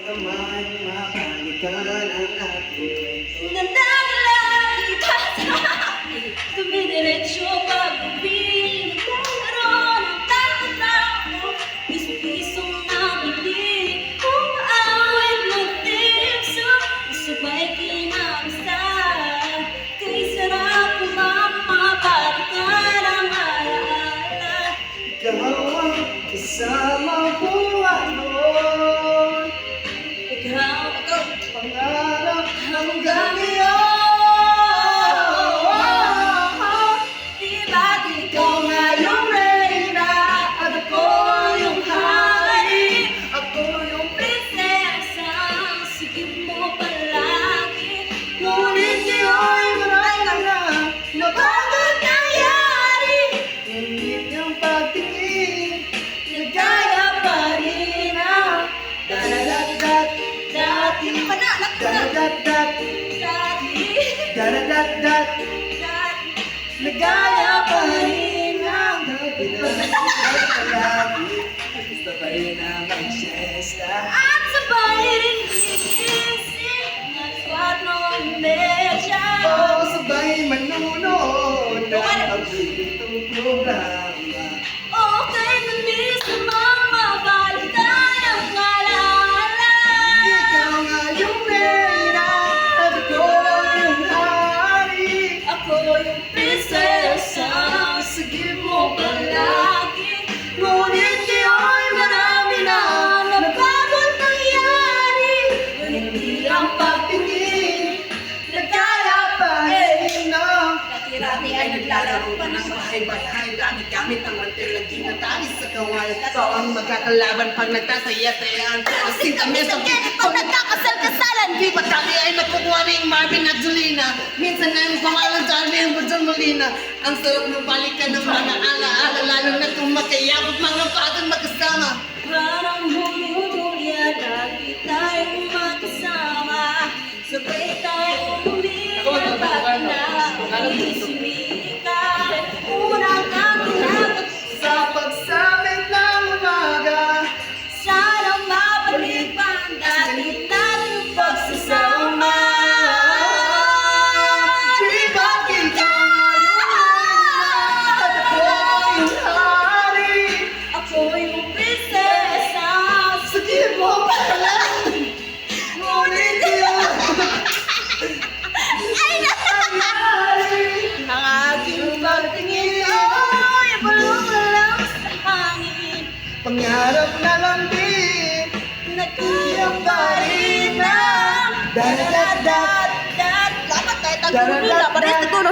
naman mabalikan ang ating Nandalagi ka sa akin, dumidiretso pag-ibig. Naglalaro ng tao-tao, piso-pisong nabili. Umaawit mag-tipso, sabay kinamasa. Kay sarap mapapalikan ang alaala. Ikaw ang kasama buwan noon. Ikaw, Pangarap hanggang ngayon. Di ba't ikaw nga yung reyna at ako yung hari? Ako yung prinsesa, sigip mo palagi. Ngunit ngayon'y Maray na nga na bago't nangyari. Ngunit ang pagtingin Nagkaya pa rin ang Daradat-dat dati. Hindi pa na, Daradat-dat dati. Daradat-dat Dati. Nagaya pa rin ang palagi Gusto pa rin ang mag-siesta At sabay rin gigising at 4:30. Oo, sabay manunood ng paboritong programa Okay na mismo mabalikan ang alaala. Ikaw nga yung reyna at ako yung hari Ako yung prinsesa, sige mo palagi. Ngunit ngayon'y marami na nagbago't nangyari. Hindi ang pagtingin nagkaya pa rin ang Dati ay naglalaro pa ng bahay-bahay Gamit gamit ang mantel na ginatalis sa kawalan Ikaw ang magkakalaban pag nagtasaya-sayaan Pero kami sa pag nagkakasal-kasalan. Di ba dati ay nagkukuha ng Marvin at Julina Minsan na yung pangalan Jarvie ang Budjol Molina Ang sarap ng balikan ng mga alaala Lalo na kung makayabot mga batang magkasama Parang huli-huli lagi tayong magkasama. Sabay tayong umiyak at naisimikan. Unang ating lagot Sa pagsapit ng umaga sana mabalik pa ang dati nating pagsasama. Di ba ikaw at ako yung hari Ako yung prinsesa, Sige mo pala Ngunit yun ang aking pagtingin ay bulong lang sa hangin. Pangarap na lang din Nagkaya pa rin ang Daradat dapat tayo tagulong Daradat dapat rin siguro.